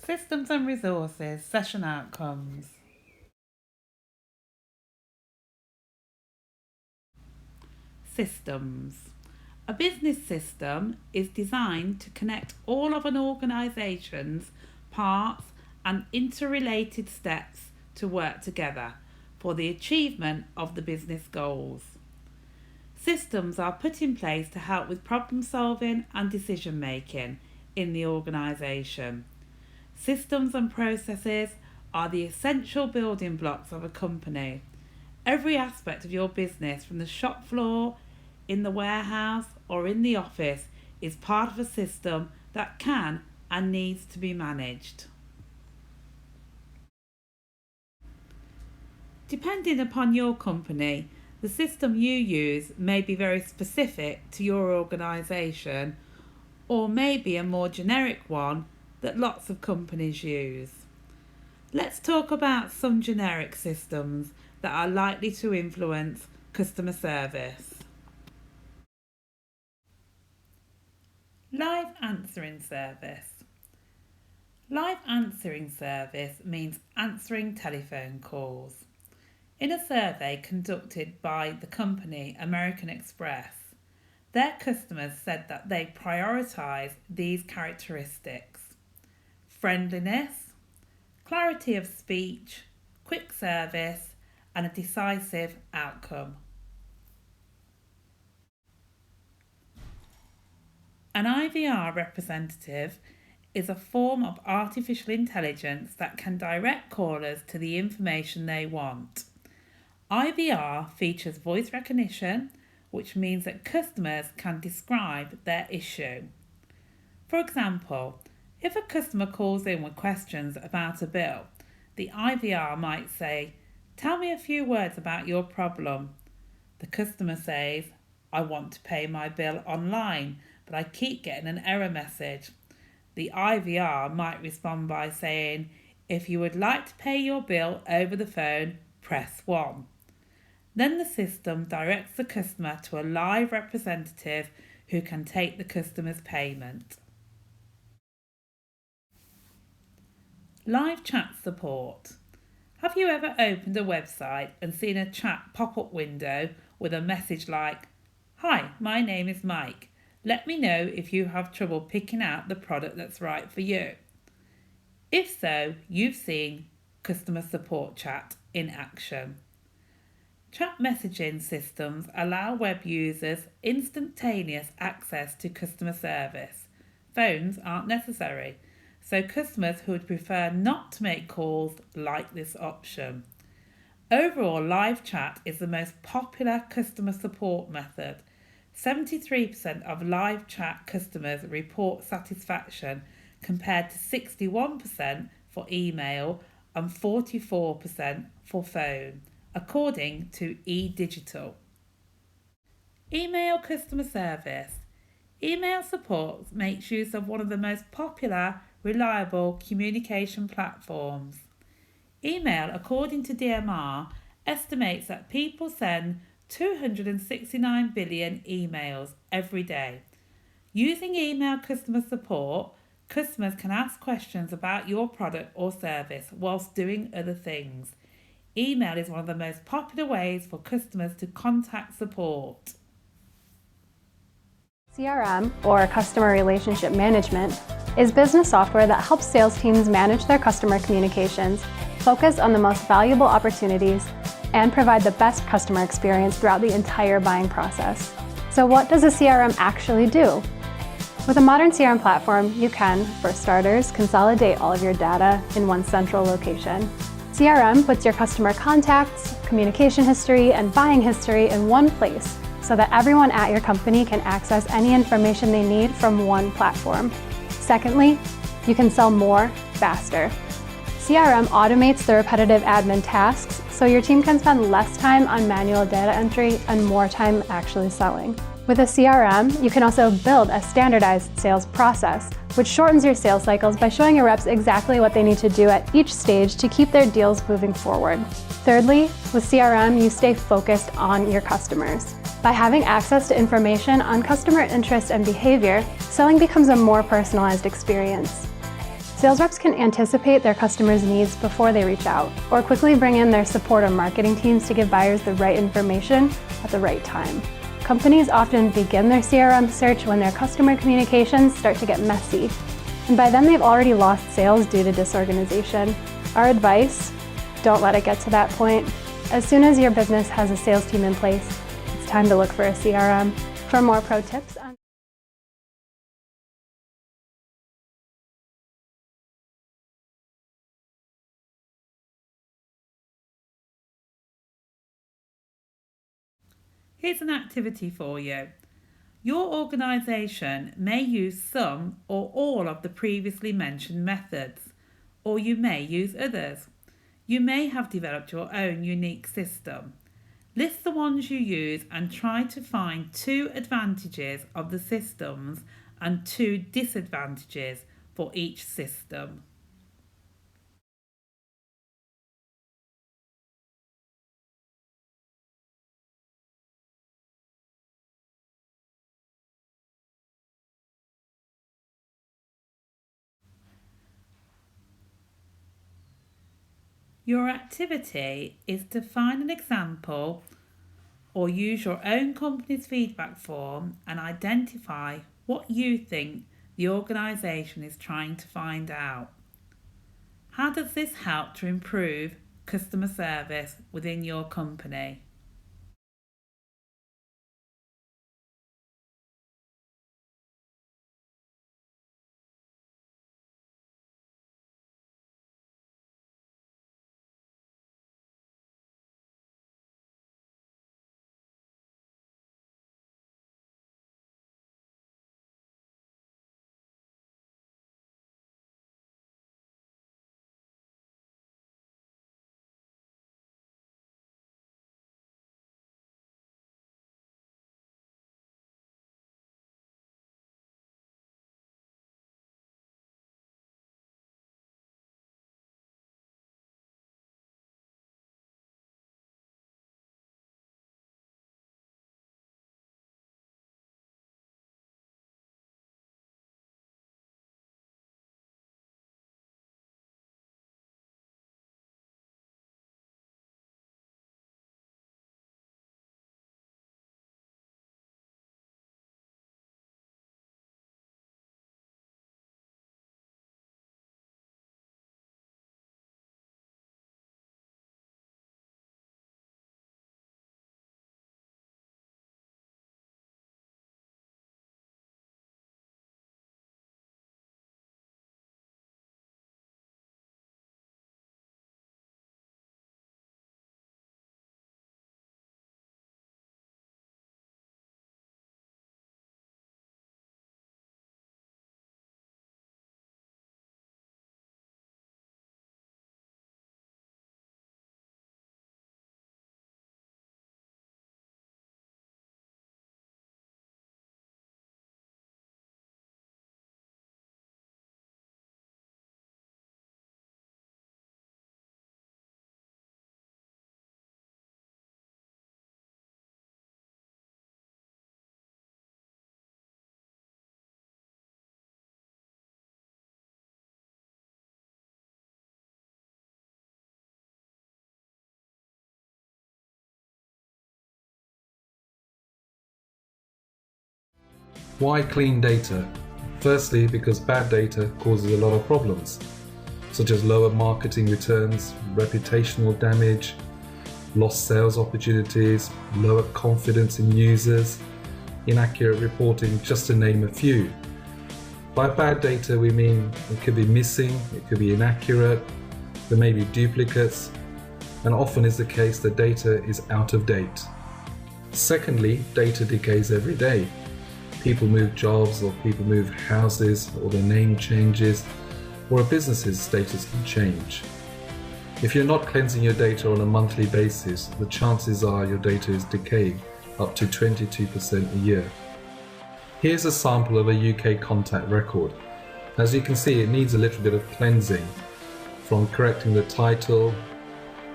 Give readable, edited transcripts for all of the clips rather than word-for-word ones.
Systems and resources, session outcomes. Systems. A business system is designed to connect all of an organisation's parts and interrelated steps to work together for the achievement of the business goals. Systems are put in place to help with problem solving and decision making in the organisation. Systems and processes are the essential building blocks of a company. Every aspect of your business, from the shop floor, in the warehouse, or in the office, is part of a system that can and needs to be managed. Depending upon your company, the system you use may be very specific to your organisation, or may be a more generic one that lots of companies use. Let's talk about some generic systems that are likely to influence customer service. Live answering service. Live answering service means answering telephone calls. In a survey conducted by the company American Express, their customers said that they prioritise these characteristics: friendliness, clarity of speech, quick service, and a decisive outcome. An IVR representative is a form of artificial intelligence that can direct callers to the information they want. IVR features voice recognition, which means that customers can describe their issue. For example, if a customer calls in with questions about a bill, the IVR might say, "Tell me a few words about your problem." The customer says, "I want to pay my bill online, but I keep getting an error message." The IVR might respond by saying, "If you would like to pay your bill over the phone, press 1. Then the system directs the customer to a live representative who can take the customer's payment. Live chat support. Have you ever opened a website and seen a chat pop-up window with a message like, "Hi, my name is Mike. Let me know if you have trouble picking out the product that's right for you"? If so, you've seen customer support chat in action. Chat messaging systems allow web users instantaneous access to customer service. Phones aren't necessary, so customers who would prefer not to make calls like this option. Overall, live chat is the most popular customer support method. 73% of live chat customers report satisfaction, compared to 61% for email and 44% for phone, according to eDigital. Email customer service. Email support makes use of one of the most popular, reliable communication platforms. Email, according to DMR, estimates that people send 269 billion emails every day. Using email customer support, customers can ask questions about your product or service whilst doing other things. Email is one of the most popular ways for customers to contact support. CRM, or Customer Relationship Management, is business software that helps sales teams manage their customer communications, focus on the most valuable opportunities, and provide the best customer experience throughout the entire buying process. So what does a CRM actually do? With a modern CRM platform, you can, for starters, consolidate all of your data in one central location. CRM puts your customer contacts, communication history, and buying history in one place so that everyone at your company can access any information they need from one platform. Secondly, you can sell more, faster. CRM automates the repetitive admin tasks so your team can spend less time on manual data entry and more time actually selling. With a CRM, you can also build a standardized sales process, which shortens your sales cycles by showing your reps exactly what they need to do at each stage to keep their deals moving forward. Thirdly, with CRM, you stay focused on your customers. By having access to information on customer interest and behavior, selling becomes a more personalized experience. Sales reps can anticipate their customers' needs before they reach out, or quickly bring in their support or marketing teams to give buyers the right information at the right time. Companies often begin their CRM search when their customer communications start to get messy, and by then they've already lost sales due to disorganization. Our advice: don't let it get to that point. As soon as your business has a sales team in place, it's time to look for a CRM. For more pro tips on Here's an activity for you. Your organisation may use some or all of the previously mentioned methods, or you may use others. You may have developed your own unique system. List the ones you use and try to find 2 advantages of the systems and 2 disadvantages for each system. Your activity is to find an example or use your own company's feedback form and identify what you think the organisation is trying to find out. How does this help to improve customer service within your company? Why clean data? Firstly, because bad data causes a lot of problems, such as lower marketing returns, reputational damage, lost sales opportunities, lower confidence in users, inaccurate reporting, just to name a few. By bad data, we mean it could be missing, it could be inaccurate, there may be duplicates, and often is the case the data is out of date. Secondly, data decays every day. People move jobs, or people move houses, or their name changes, or a business's status can change. If you're not cleansing your data on a monthly basis, the chances are your data is decaying up to 22% a year. Here's a sample of a UK contact record. As you can see, it needs a little bit of cleansing, from correcting the title,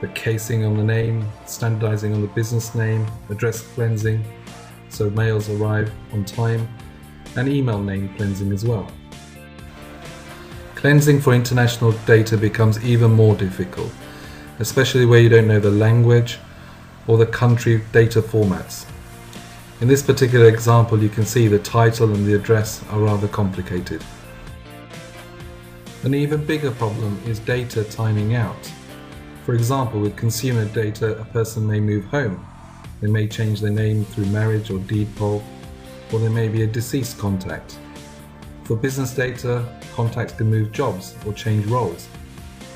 the casing on the name, standardizing on the business name, address cleansing, so mails arrive on time, and email name cleansing as well. Cleansing for international data becomes even more difficult, especially where you don't know the language or the country data formats. In this particular example, you can see the title and the address are rather complicated. An even bigger problem is data timing out. For example, with consumer data, a person may move home. They may change their name through marriage or deed poll, or there may be a deceased contact. For business data, contacts can move jobs or change roles.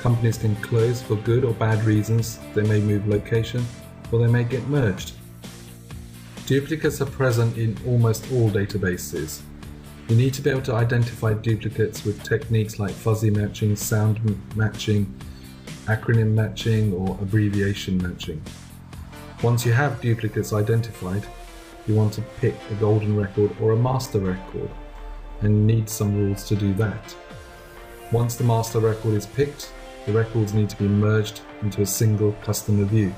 Companies can close for good or bad reasons. They may move location, or they may get merged. Duplicates are present in almost all databases. You need to be able to identify duplicates with techniques like fuzzy matching, sound matching, acronym matching, or abbreviation matching. Once you have duplicates identified, you want to pick a golden record or a master record, and need some rules to do that. Once the master record is picked, the records need to be merged into a single customer view.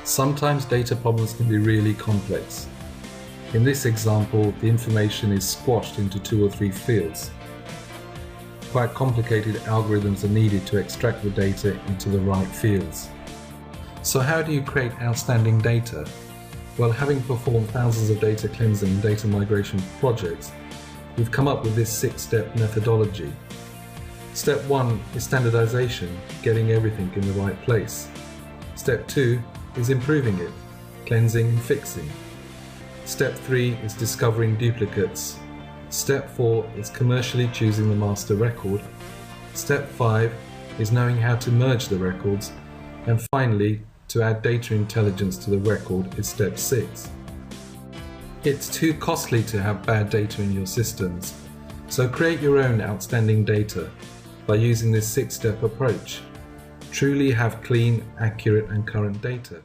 Sometimes data problems can be really complex. In this example, the information is squashed into 2 or 3 fields. Quite complicated algorithms are needed to extract the data into the right fields. So how do you create outstanding data? Well, having performed thousands of data cleansing and data migration projects, we've come up with this 6-step methodology. Step 1 is standardization, getting everything in the right place. Step 2 is improving it, cleansing and fixing. Step 3 is discovering duplicates. Step 4 is commercially choosing the master record. Step 5 is knowing how to merge the records. And finally, to add data intelligence to the record is step 6. It's too costly to have bad data in your systems, so create your own outstanding data by using this 6-step approach. Truly have clean, accurate and current data.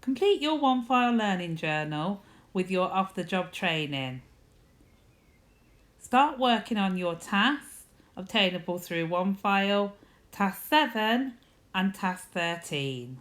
Complete your OneFile learning journal with your off-the-job training. Start working on your tasks obtainable through OneFile, Task 7 and Task 13.